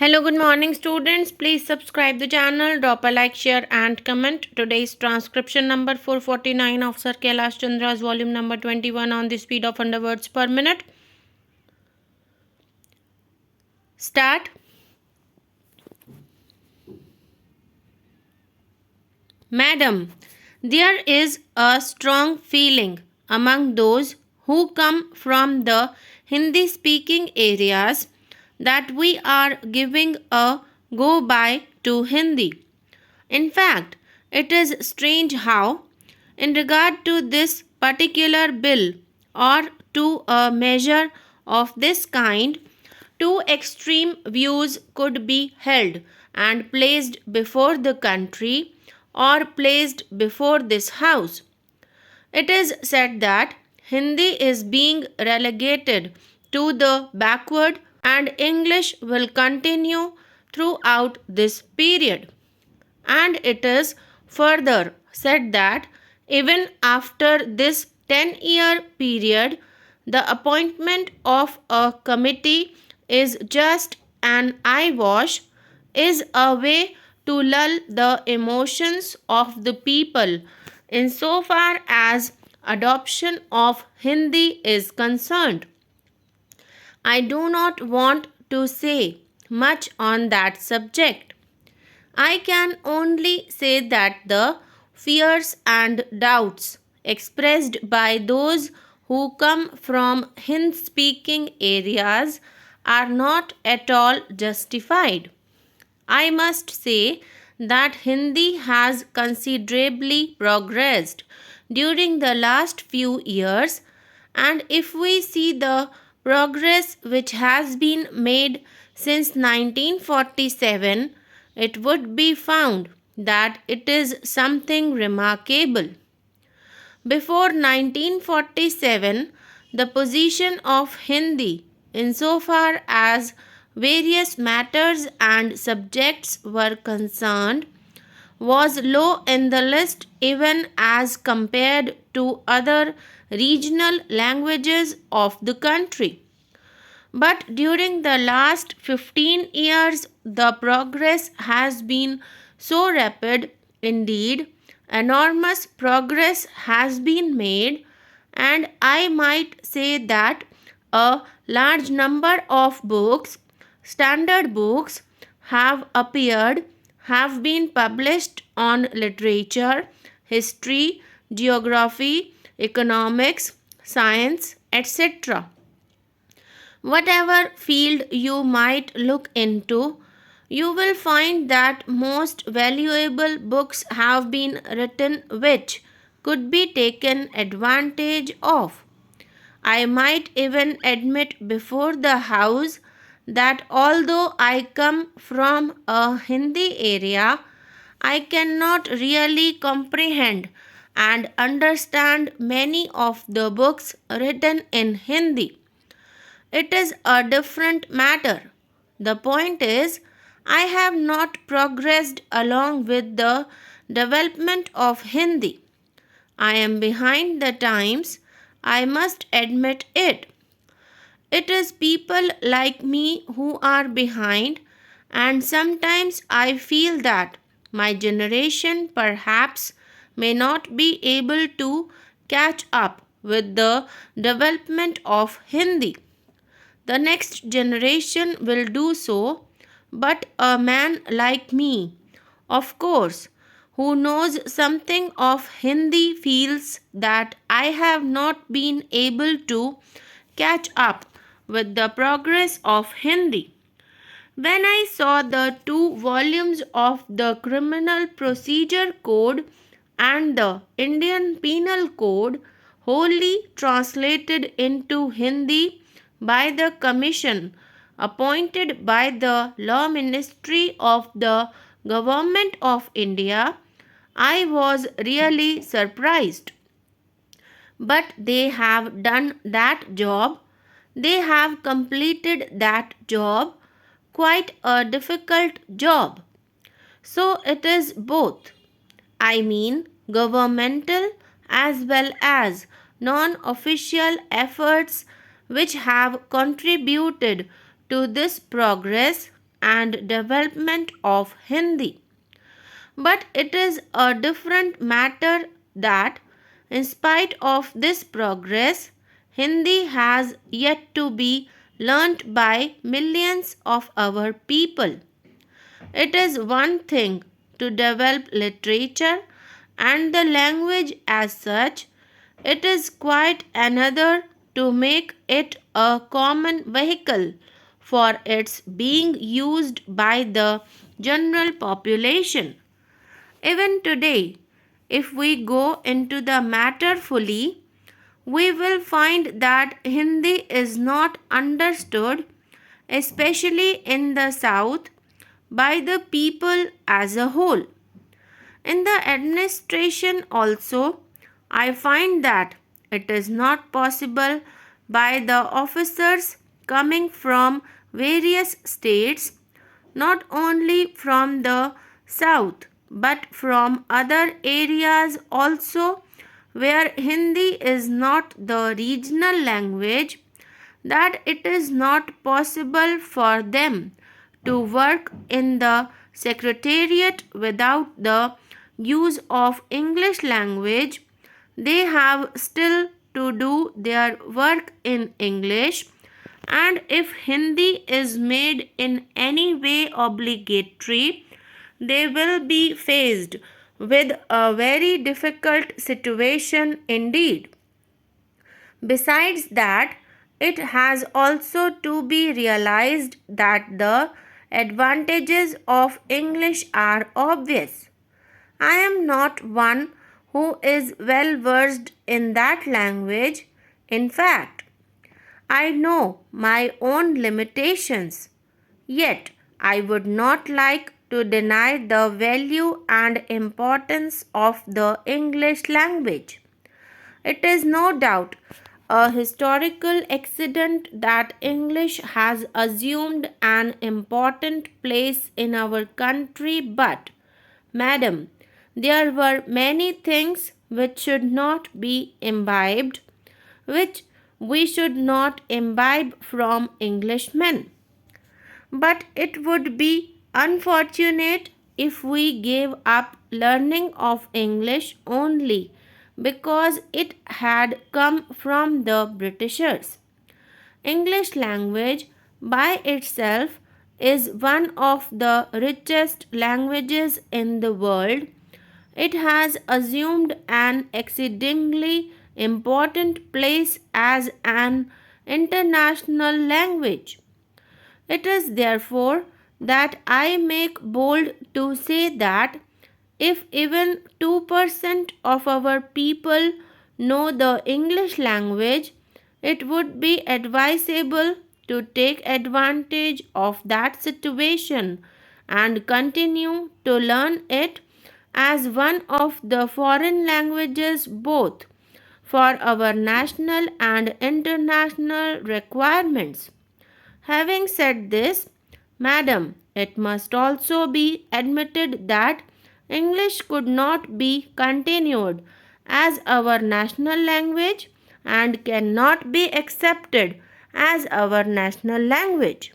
Hello, good morning students. Please subscribe the channel, drop a like, share and comment. Today's transcription number 449 of Sir Kailash Chandra's volume number 21 on the speed of under words per minute. Start. Madam, there is a strong feeling among those who come from the Hindi speaking areas that we are giving a go by to Hindi. In fact, it is strange how, in regard to this particular bill or to a measure of this kind, two extreme views could be held and placed before the country or placed before this house. It is said that Hindi is being relegated to the backward and English will continue throughout this period. And it is further said that even after this 10-year period, the appointment of a committee is just an eyewash, is a way to lull the emotions of the people insofar as adoption of Hindi is concerned. I do not want to say much on that subject. I can only say that the fears and doubts expressed by those who come from Hindi speaking areas are not at all justified. I must say that Hindi has considerably progressed during the last few years, and if we see the progress which has been made since 1947, it would be found that it is something remarkable. Before 1947, the position of Hindi, insofar as various matters and subjects were concerned, was low in the list even as compared to other regional languages of the country. But during the last 15 years, the progress has been so rapid, indeed, enormous progress has been made, and I might say that a large number of books, standard books, have appeared, have been published on literature, history, geography, economics, science, etc. Whatever field you might look into, you will find that most valuable books have been written which could be taken advantage of. I might even admit before the house that although I come from a Hindi area, I cannot really comprehend and understand many of the books written in Hindi. It is a different matter. The point is, I have not progressed along with the development of Hindi. I am behind the times, I must admit it. It is people like me who are behind, and sometimes I feel that my generation perhaps may not be able to catch up with the development of Hindi. The next generation will do so, but a man like me, of course, who knows something of Hindi feels that I have not been able to catch up with the progress of Hindi. When I saw the two volumes of the Criminal Procedure Code and the Indian Penal Code wholly translated into Hindi by the commission appointed by the Law Ministry of the Government of India, I was really surprised. But they have done that job. They have completed that job, quite a difficult job. So it is both. I mean, governmental as well as non official efforts which have contributed to this progress, and development of Hindi. But it is a different matter that, in spite of this progress, Hindi has yet to be learnt by millions of our people. It is one thing to develop literature and the language as such, it is quite another to make it a common vehicle for its being used by the general population. Even today, if we go into the matter fully, we will find that Hindi is not understood, especially in the South, by the people as a whole. In the administration also, I find that it is not possible by the officers coming from various states, not only from the south but from other areas also where Hindi is not the regional language, that it is not possible for them to work in the secretariat without the use of English language. They have still to do their work in English, and if Hindi is made in any way obligatory, they will be faced with a very difficult situation indeed. Besides that, it has also to be realized that the advantages of English are obvious. I am not one who is well versed in that language. In fact, I know my own limitations. Yet, I would not like to deny the value and importance of the English language. It is no doubt a historical accident that English has assumed an important place in our country, but, madam, there were many things which should not be imbibed, which we should not imbibe from Englishmen. But it would be unfortunate if we gave up learning of English only because it had come from the Britishers. English language by itself is one of the richest languages in the world. It has assumed an exceedingly important place as an international language. It is therefore that I make bold to say that if even 2% of our people know the English language, it would be advisable to take advantage of that situation and continue to learn it as one of the foreign languages both for our national and international requirements. Having said this, madam, it must also be admitted that English could not be continued as our national language and cannot be accepted as our national language.